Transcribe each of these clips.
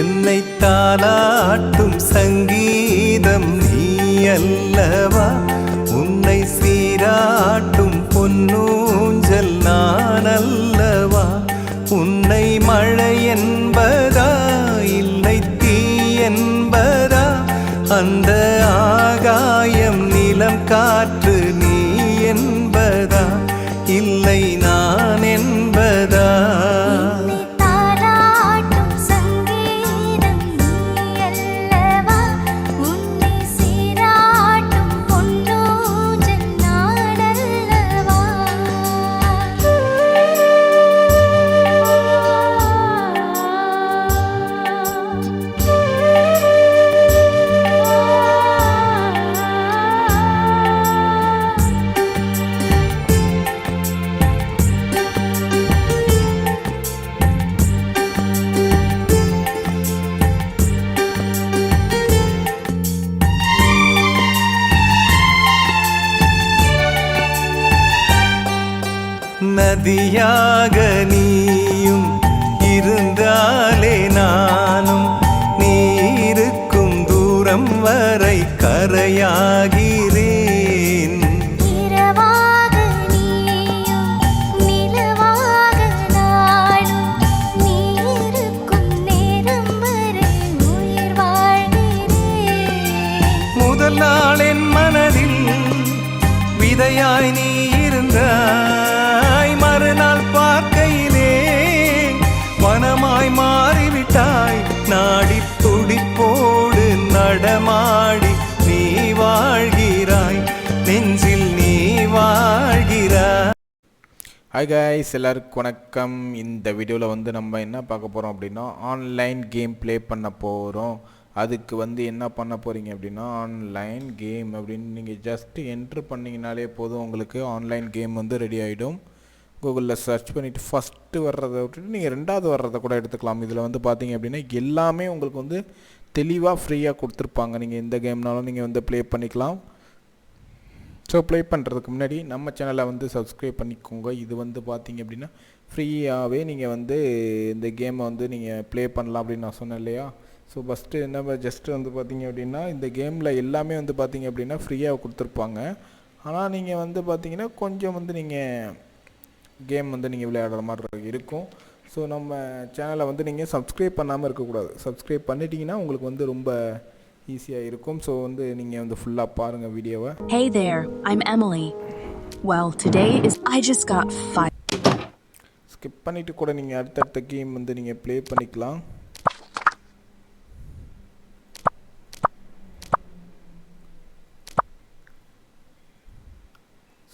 என்னை தாலாட்டும் சங்கீதம் நீ அல்லவா, உன்னை சீராட்டும் பொன்னூஞ்சல் நான் அல்லவா. உன்னை மழை என்பதா இல்லை தீ என்பதா, அந்த ஆகாயம் நிலம் காற்று நீ என்பதா இல்லை நான் என்பதா. நதியாக நீயும் இருந்தாலே நானும், நீ இருக்கும் தூரம் வரை கரையாகிறேன். இரவாக நீயும் நிலவாக நானும், நீ இருக்கும் நேரம் வரை உயிர் வாழ்கிறேன். முதல் நாள் என் மனதில் விதையாய் நீ இருந்தாய், மறுநாள் பார்க்கையிலே வனமாய் மாறிவிட்டாய். நாடி துடிப்போடு நடமாடி நீ வாழ்கிறாய், நெஞ்சில் நீ வாழ்கிறாய். ஹாய் கைஸ், எல்லாருக்கும் வணக்கம். இந்த வீடியோவில் வந்து நம்ம என்ன பார்க்க போகிறோம் அப்படின்னா, ஆன்லைன் கேம் ப்ளே பண்ண போகிறோம். அதுக்கு வந்து என்ன பண்ண போகிறீங்க அப்படின்னா, ஆன்லைன் கேம் அப்படின்னு நீங்கள் ஜஸ்ட்டு என்ட்ரு பண்ணிங்கனாலே போதும், உங்களுக்கு ஆன்லைன் கேம் வந்து ரெடி ஆகிடும். கூகுளில் சர்ச் பண்ணிவிட்டு ஃபஸ்ட்டு வர்றதை விட்டுட்டு நீங்கள் ரெண்டாவது வர்றதை கூட எடுத்துக்கலாம். இதில் வந்து பார்த்தீங்க அப்படின்னா எல்லாமே உங்களுக்கு வந்து தெளிவாக ஃப்ரீயாக கொடுத்துருப்பாங்க. நீங்கள் எந்த கேம்னாலும் நீங்கள் வந்து ப்ளே பண்ணிக்கலாம். ஸோ ப்ளே பண்ணுறதுக்கு முன்னாடி நம்ம சேனலை வந்து சப்ஸ்கிரைப் பண்ணிக்கோங்க. இது வந்து பார்த்தீங்க அப்படின்னா ஃப்ரீயாகவே நீங்கள் வந்து இந்த கேமை வந்து நீங்கள் ப்ளே பண்ணலாம் அப்படின்னு நான் சொன்னேன் இல்லையா. ஸோ ஃபஸ்ட்டு என்ன ஜஸ்ட்டு வந்து பார்த்தீங்க அப்படின்னா, இந்த கேமில் எல்லாமே வந்து பார்த்தீங்க அப்படின்னா ஃப்ரீயாக கொடுத்துருப்பாங்க. ஆனால் நீங்கள் வந்து பார்த்தீங்கன்னா கொஞ்சம் வந்து நீங்கள் கேம் வந்து நீங்கள் விளையாடுற மாதிரி இருக்கும். ஸோ நம்ம சேனலை வந்து நீங்கள் சப்ஸ்கிரைப் பண்ணாமல் இருக்கக்கூடாது. சப்ஸ்கிரைப் பண்ணிட்டீங்கன்னா உங்களுக்கு வந்து ரொம்ப ஈஸியாக இருக்கும். ஸோ வந்து நீங்கள் வந்து ஃபுல்லாக பாருங்கள் வீடியோவை. Hey there, I'm Emily. Well, today is I just got 5. Skip பண்ணிவிட்டு கூட நீங்கள் அடுத்தடுத்த கேம் வந்து நீங்கள் ப்ளே பண்ணிக்கலாம்.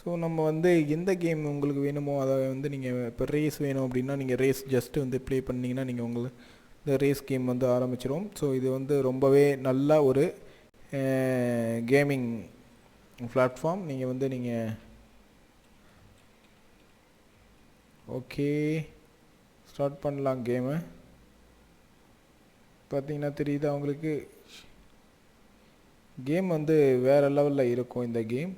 ஸோ நம்ம வந்து எந்த கேம் உங்களுக்கு வேணுமோ அதை வந்து நீங்கள் இப்போ ரேஸ் வேணும் அப்படின்னா நீங்கள் ரேஸ் ஜஸ்ட்டு வந்து ப்ளே பண்ணிங்கன்னா நீங்கள் உங்களுக்கு இந்த ரேஸ் கேம் வந்து ஆரம்பிச்சிடும். ஸோ இது வந்து ரொம்பவே நல்ல ஒரு கேமிங் பிளாட்ஃபார்ம். நீங்கள் வந்து நீங்கள் ஓகே ஸ்டார்ட் பண்ணலாம் கேமு. பார்த்தீங்கன்னா தெரியுதா உங்களுக்கு, கேம் வந்து வேறு லெவலில் இருக்கும் இந்த கேம்.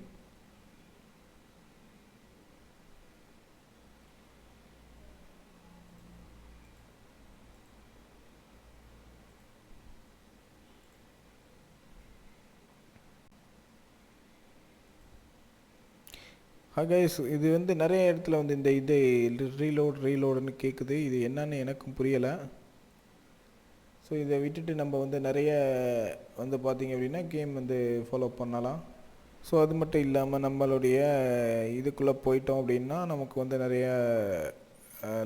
கைஸ், இது வந்து நிறைய இடத்துல வந்து இந்த இது ரீலோடுன்னு கேட்குது. இது என்னன்னு எனக்கும் புரியலை. ஸோ இதை விட்டுட்டு நம்ம வந்து நிறைய வந்து பார்த்திங்க அப்படின்னா கேம் வந்து ஃபாலோ பண்ணலாம். ஸோ அது மட்டும் இல்லாமல் நம்மளுடைய இதுக்குள்ளே போயிட்டோம் அப்படின்னா நமக்கு வந்து நிறைய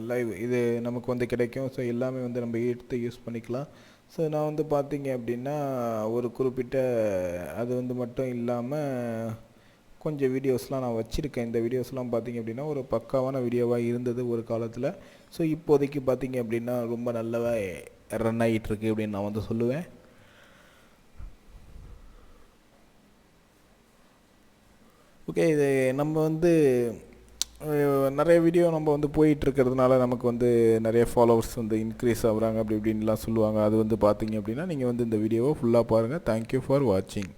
லைவ் இது நமக்கு வந்து கிடைக்கும். ஸோ எல்லாமே வந்து நம்ம எடுத்து யூஸ் பண்ணிக்கலாம். ஸோ நான் வந்து பார்த்திங்க அப்படின்னா ஒரு குறிப்பிட்ட அது வந்து மட்டும் இல்லாமல் கொஞ்சம் வீடியோஸ்லாம் நான் வச்சுருக்கேன். இந்த வீடியோஸ்லாம் பார்த்திங்க அப்படின்னா ஒரு பக்காவான வீடியோவாக இருந்தது ஒரு காலத்தில். ஸோ இப்போதைக்கு பார்த்திங்க அப்படின்னா ரொம்ப நல்லவே ரன் ஆகிட்டுருக்கு அப்படின்னு நான் வந்து சொல்லுவேன். ஓகே, இது நம்ம வந்து நிறைய வீடியோ நம்ம வந்து போயிட்டுருக்கிறதுனால நமக்கு வந்து நிறைய ஃபாலோவர்ஸ் வந்து இன்க்ரீஸ் ஆகுறாங்க அப்படி இப்படின்லாம் சொல்லுவாங்க. அது வந்து பார்த்தீங்க அப்படின்னா நீங்கள் வந்து இந்த வீடியோவை ஃபுல்லாக பாருங்கள். தேங்க்யூ ஃபார் வாட்சிங்.